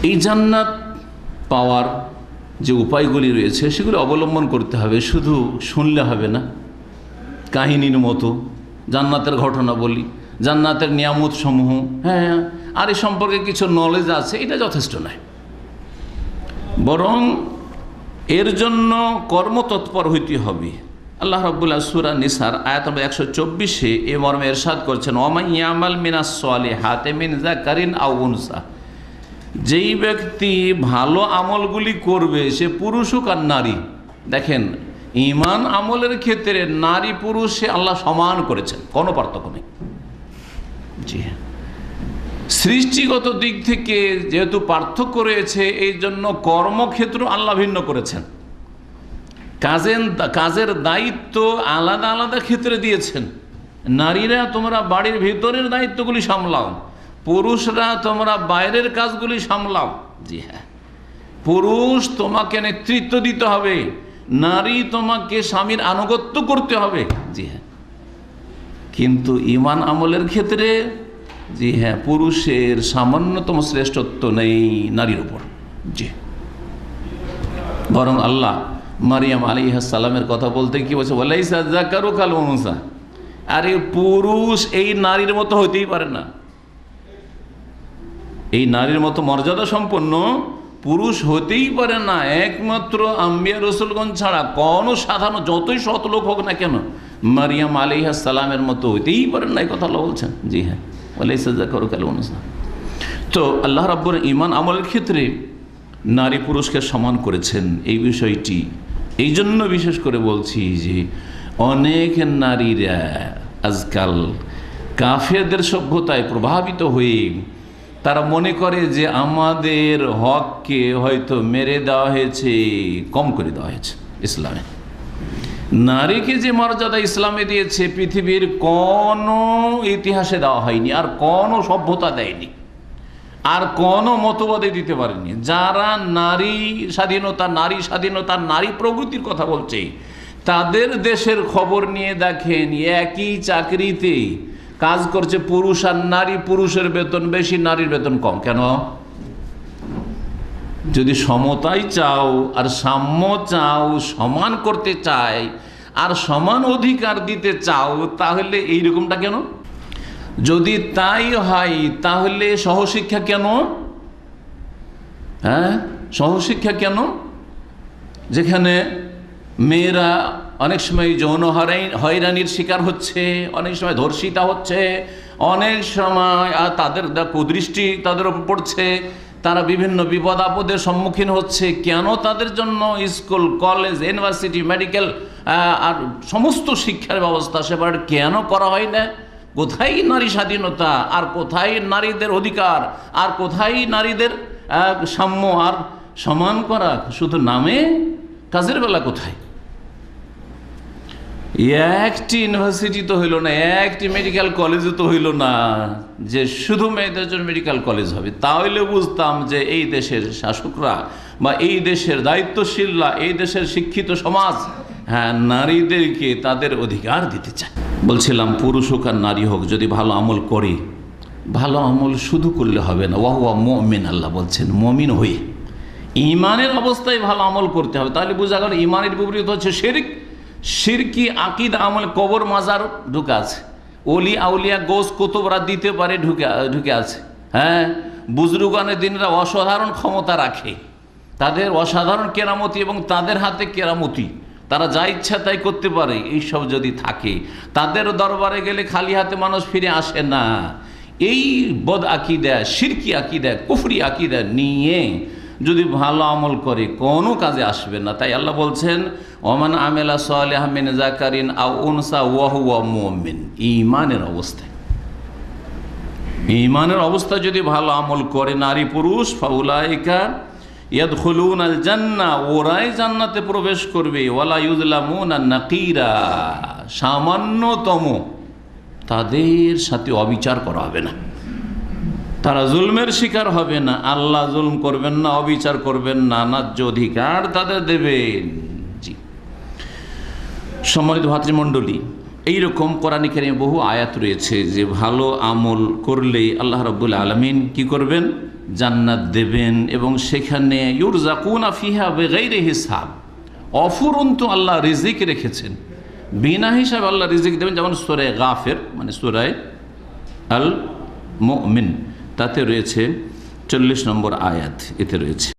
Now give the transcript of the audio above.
এই জান্নাত পাওয়ার যে উপায়গুলি রয়েছে সেগুলি অবলম্বন করতে হবে। শুধু শুনলে হবে না, কাহিনীর মতো জান্নাতের ঘটনা বলি, জান্নাতের নিয়ামত সমূহ, হ্যাঁ, আর এই সম্পর্কে কিছু নলেজ আছে, এটা যথেষ্ট নয়। বরং এর জন্য কর্মতৎপর হইতে হবে। আল্লাহ রাব্বুল সূরা নিসার আয়াত নম্বর 124-এ এ মর্মে ইরশাদ করছেন, ওয়ামান ইয়ামাল মিনাস সালিহাতি মিন যাকারিন আও উনসা, যেই ব্যক্তি ভালো আমলগুলি করবে সে পুরুষ হোক আর নারী। দেখেন, ঈমান আমলের ক্ষেত্রে নারী পুরুষে আল্লাহ সমান করেছেন, কোনো পার্থক্য নেই। জি হ্যাঁ, সৃষ্টিগত দিক থেকে যেহেতু পার্থক্য রয়েছে, এই জন্য কর্মক্ষেত্র আল্লাহ ভিন্ন করেছেন। কাজের দায়িত্ব আলাদা আলাদা ক্ষেত্রে দিয়েছেন। নারীরা তোমরা বাড়ির ভিতরের দায়িত্বগুলি সামলাও, পুরুষরা তোমরা বাইরের কাজগুলি সামলাও। জি হ্যাঁ, পুরুষ তোমাকে নেতৃত্ব দিতে হবে, নারী তোমাকে স্বামীর আনুগত্য করতে হবে। জি হ্যাঁ, কিন্তু ঈমান আমলের ক্ষেত্রে জি হ্যাঁ, পুরুষের সামান্যতম শ্রেষ্ঠত্ব নেই নারীর উপর। জি, বরং আল্লাহ মারিয়াম আলাইহিস সালামের কথা বলতে কি বলছে, ওয়ালাইসা যাকারু কাল উনসা, আরে পুরুষ এই নারীর মতো হইতেই পারে না। এই নারীর মতো মর্যাদা সম্পন্ন পুরুষ হতেই পারে না, একমাত্র আম্বিয়া রসুলগণ ছাড়া কোনো সাধারণ যতই সৎ লোক হোক না কেন মারিয়াম আলাইহিস সালামের মতো হইতেই পারেন না, এই কথা আল্লাহ বলছেন। জি হ্যাঁ, ওয়ালাইসা যাকারু কাল উনসা। তো আল্লাহ রাব্বুল ঈমান আমলের ক্ষেত্রে নারী পুরুষকে সমান করেছেন, এই বিষয়টি এই জন্য বিশেষ করে বলছি যে অনেক নারীরা আজকাল কাফেরদের সভ্যতায় প্রভাবিত হয়ে তারা মনে করে যে আমাদের হককে হয়তো মেরে দেওয়া হয়েছে, কম করে দেওয়া হয়েছে। ইসলামে নারীকে যে মর্যাদা ইসলামে দিয়েছে পৃথিবীর কোনো ইতিহাসে দেওয়া হয়নি, আর কোনো সভ্যতা দেয়নি, আর কোনো মতবাদে দিতে পারেনি। যারা নারী স্বাধীনতা নারী প্রগতির কথা বলছে, তাদের দেশের খবর নিয়ে দেখেন, একই চাকরিতে কাজ করছে পুরুষ আর নারী, পুরুষের বেতন বেশি, নারীর বেতন কম। কেন? যদি সমতাই চাও আর সাম্য চাও, সমান করতে চাই আর সমান অধিকার দিতে চাও, তাহলে এইরকমটা কেন? যদি তাই হয় তাহলে সহশিক্ষা কেন? হ্যাঁ, সহশিক্ষা কেন? যেখানে মেয়েরা অনেক সময় যৌন হয়রানির শিকার হচ্ছে, অনেক সময় ধর্ষিতা হচ্ছে, অনেক সময় তাদের কুদৃষ্টি তাদের উপর পড়ছে, তারা বিভিন্ন বিপদ আপদের সম্মুখীন হচ্ছে। কেন তাদের জন্য স্কুল, কলেজ, ইউনিভার্সিটি, মেডিকেল আর সমস্ত শিক্ষার ব্যবস্থা সেবার কেন করা হয় না? কোথায় নারী স্বাধীনতা, আর কোথায় নারীদের অধিকার, আর কোথায় নারীদের সাম্য আর সমান করা? শুধু নামে, কাজের বেলা কোথায়? একটি ইউনিভার্সিটি তো হইল না, একটি মেডিকেল কলেজও তো হইল না যে শুধু মেয়েদের জন্য মেডিকেল কলেজ হবে। তাহলে বুঝতাম যে এই দেশের শাসকরা বা এই দেশের দায়িত্বশীলরা, এই দেশের শিক্ষিত সমাজ, হ্যাঁ, নারীদেরকে তাদের অধিকার দিতে চায়। বলছিলাম, পুরুষ হোক আর নারী হোক যদি ভালো আমল করে, ভালো আমল শুধু করলে হবে না, ওয়াহুয়া মুমিন, আল্লাহ বলছেন মুমিন হয়ে ঈমানের অবস্থায় ভালো আমল করতে হবে। তাহলে বোঝা গেল ঈমানের বিপরীত হচ্ছে শিরক। শিরকি আকীদা আমল, কবর মাজার ঢুকে আছে, ওলি আউলিয়া গোস কুতুবরা দিতে পারে ঢুকে আছে। হ্যাঁ, বুজরুগানের দিনরা অসাধারণ ক্ষমতা রাখে, তাদের অসাধারণ কেরামতি এবং তাদের হাতে কেরামতি, তারা যা ইচ্ছা তাই করতে পারে। এইসব যদি থাকে, তাদের দরবারে গেলে খালি হাতে মানুষ ফিরে আসে না। এই বদ আকিদা, শিরকি আকিদা, কুফরি আকিদা নিয়ে যদি ভালো আমল করে কোনো কাজে আসবে না। তাই আল্লাহ বলছেন, ওমান আমেলা সালিহাম মিন যাকারিন আও উনসা ওয়া হুয়া মুমিন। ঈমানের অবস্থায়, ঈমানের অবস্থায় যদি ভালো আমল করে নারী পুরুষ, ফাউলাইকা ইয়াদখুলুনাল জান্নাহ, ওরাই জান্নাতে প্রবেশ করবে। ওয়ালা ইউযলামুনা নাকিরা, সামান্যতম তাদের সাথে অবিচার করা হবে না, তারা জুলমের শিকার হবে না। আল্লাহ জুলম করবেন না, অবিচার করবেন না, ন্যায্য অধিকার তাদের দেবেন। জি, সম্মানিত ভাতৃমণ্ডলী, এইরকম কোরআনে কারিমে বহু আয়াত রয়েছে যে ভালো আমল করলেই আল্লাহ রাব্বুল আলামিন কি করবেন, জান্নাত দেবেন, এবং সেখানে ইউরজাকুনা ফিহা বিগাইরি হিসাব, অফুরন্ত আল্লাহ রিজিক রেখেছেন, বিনা হিসাবে আল্লাহ রিজিক দেবেন। যেমন সূরা গাফির মানে সূরা আল মুমিন তাতে রয়েছে 40 নম্বর আয়াত, এতে রয়েছে।